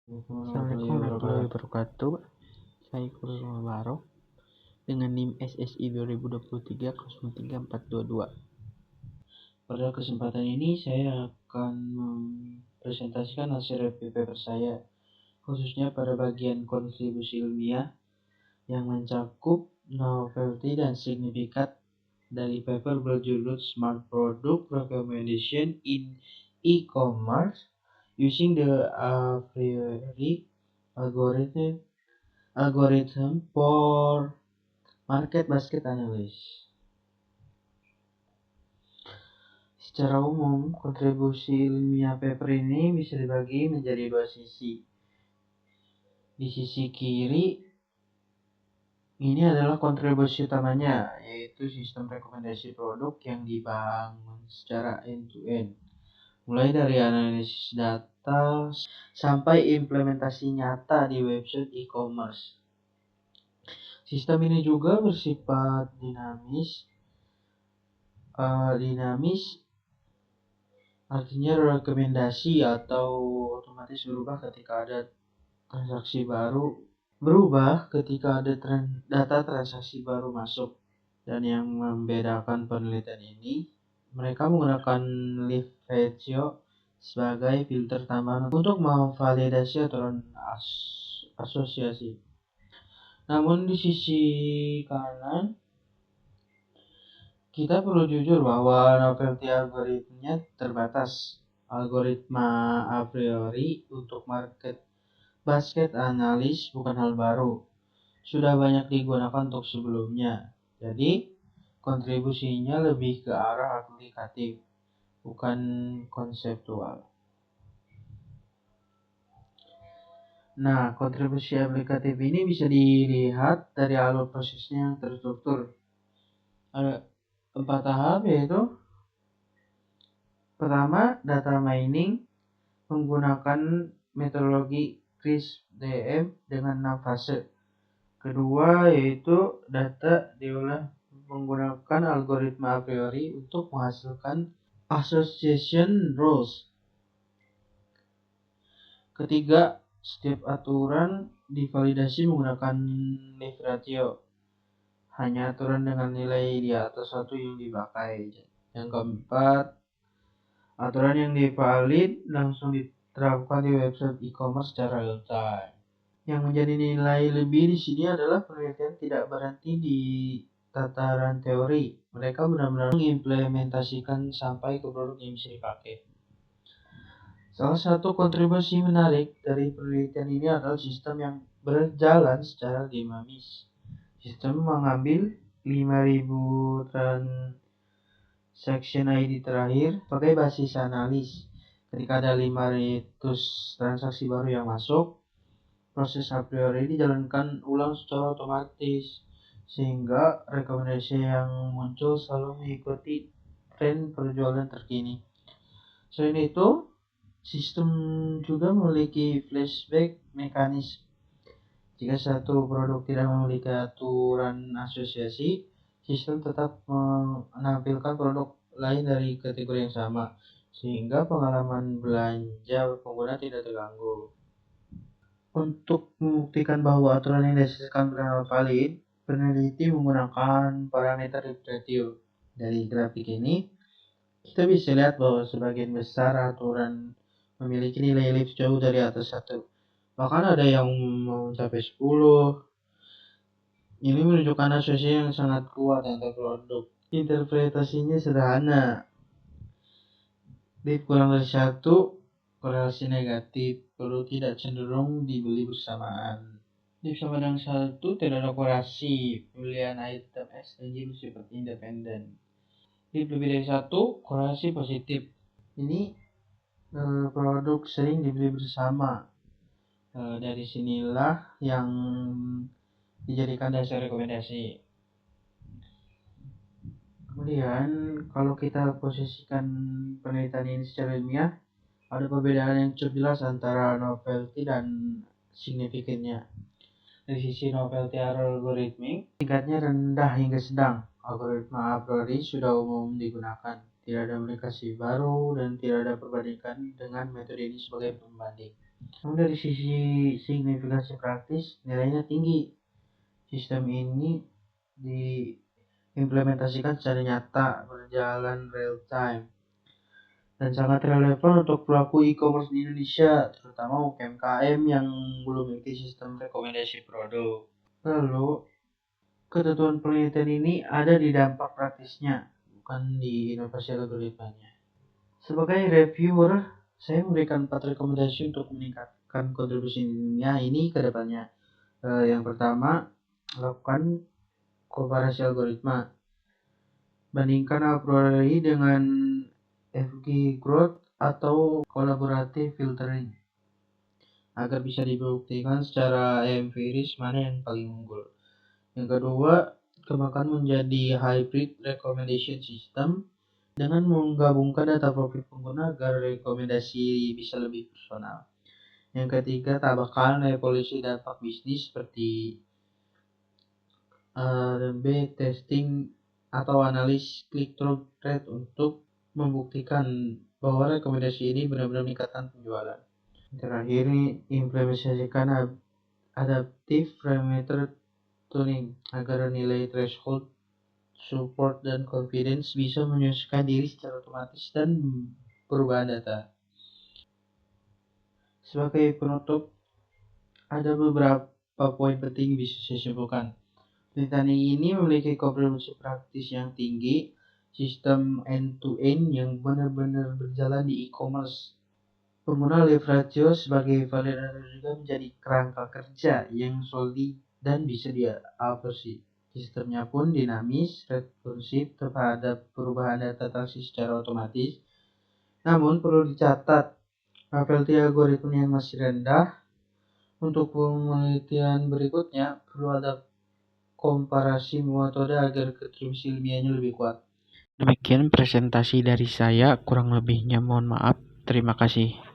Assalamualaikum warahmatullahi wabarakatuh. Saya Kurul Mubarak dengan NIM SSI 2023 03422. Pada kesempatan ini saya akan mempresentasikan hasil review paper saya, khususnya pada bagian kontribusi ilmiah yang mencakup novelty dan signifikat dari paper berjudul Smart Product Recommendation in E-commerce using the a priori algorithm for market basket analysis. Secara umum, kontribusi ilmiah paper ini bisa dibagi menjadi dua sisi. Di sisi kiri, ini adalah kontribusi utamanya, yaitu sistem rekomendasi produk yang dibangun secara end-to-end. Mulai dari analisis data sampai implementasi nyata di website e-commerce. Sistem ini juga bersifat dinamis, artinya rekomendasi atau otomatis berubah ketika ada data transaksi baru masuk. Dan yang membedakan penelitian ini, mereka menggunakan lift ratio sebagai filter tambahan untuk memvalidasi aturan asosiasi. Namun di sisi kanan, kita perlu jujur bahwa novelty algoritmanya terbatas. Algoritma a priori untuk market basket analysis bukan hal baru. Sudah banyak digunakan untuk sebelumnya. Jadi, kontribusinya lebih ke arah aplikatif, bukan konseptual. Nah, kontribusi aplikatif ini bisa dilihat dari alur prosesnya yang terstruktur. Ada 4 tahap, yaitu pertama, data mining menggunakan metodologi CRISP-DM dengan 6 fase. Kedua, yaitu data diolah menggunakan algoritma a priori untuk menghasilkan association rules. Ketiga, setiap aturan divalidasi menggunakan lift ratio. Hanya aturan dengan nilai di atas 1 yang dipakai. Yang keempat, aturan yang divalid langsung diterapkan di website e-commerce secara real time. Yang menjadi nilai lebih di sini adalah penelitian tidak berhenti di tataran teori. Mereka benar-benar mengimplementasikan sampai ke produk yang bisa dipakai. Salah satu kontribusi menarik dari penelitian ini adalah sistem yang berjalan secara dinamis. Sistem mengambil 5.000 transaction ID terakhir sebagai basis analis. Ketika ada 500 transaksi baru yang masuk, proses a priori dijalankan ulang secara otomatis, sehingga rekomendasi yang muncul selalu mengikuti tren penjualan terkini. Selain itu, sistem juga memiliki flashback mekanisme. Jika satu produk tidak memiliki aturan asosiasi, sistem tetap menampilkan produk lain dari kategori yang sama, sehingga pengalaman belanja pengguna tidak terganggu. Untuk membuktikan bahwa aturan yang dihasilkan benar valid, peneliti menggunakan parameter lift ratio. Dari grafik ini, kita bisa lihat bahwa sebagian besar aturan memiliki nilai lift jauh dari atas 1. Bahkan ada yang mencapai 10. Ini menunjukkan asosiasi yang sangat kuat antar produk. Interpretasinya sederhana. Lift kurang dari 1, korelasi negatif, produk tidak cenderung dibeli bersamaan. Lift sama dengan 1, tidak ada korelasi, pilihan item eksklusif seperti independen. Lift lebih dari 1, korelasi positif. Ini produk sering dibeli bersama. Dari sinilah yang dijadikan dasar rekomendasi. Kemudian, kalau kita posisikan penelitian ini secara ilmiah, ada perbedaan yang cukup jelas antara novelty dan signifikannya. Dari sisi novelty algoritmik, tingkatnya rendah hingga sedang. Algoritma a priori sudah umum digunakan. Tidak ada aplikasi baru dan tidak ada perbandingan dengan metode ini sebagai pembanding. Namun dari sisi signifikansi praktis, nilainya tinggi. Sistem ini diimplementasikan secara nyata, berjalan real time, dan sangat relevan untuk pelaku e-commerce di Indonesia, terutama UMKM yang belum memiliki sistem rekomendasi produk. Lalu, ketentuan penelitian ini ada di dampak praktisnya, bukan di inovasi algoritmanya. Sebagai reviewer, saya memberikan 4 rekomendasi untuk meningkatkan kontribusinya ini ke depannya. Yang pertama, lakukan komparasi algoritma. Bandingkan a priori dengan FG growth atau collaborative filtering agar bisa dibuktikan secara empiris mana yang paling unggul. Yang kedua, kembangkan menjadi hybrid recommendation system dengan menggabungkan data profil pengguna agar rekomendasi bisa lebih personal. Yang ketiga, tambahkan evaluasi dampak bisnis seperti A/B testing atau analis click-through rate untuk membuktikan bahwa rekomendasi ini benar-benar meningkatkan penjualan. Terakhir, implementasikan adaptive parameter tuning agar nilai threshold, support, dan confidence bisa menyesuaikan diri secara otomatis dan perubahan data. Sebagai penutup, ada beberapa poin penting bisa saya simpulkan. Penelitian ini memiliki kontribusi praktis yang tinggi, sistem end-to-end yang benar-benar berjalan di e-commerce. Pengguna live ratio sebagai validator juga menjadi kerangka kerja yang solid dan bisa diadopsi. Sistemnya pun dinamis, responsif terhadap perubahan data transaksi secara otomatis. Namun perlu dicatat, probability algoritma yang masih rendah. Untuk penelitian berikutnya perlu ada komparasi metode agar kontribusi ilmiahnya lebih kuat. Demikian presentasi dari saya, kurang lebihnya mohon maaf. Terima kasih.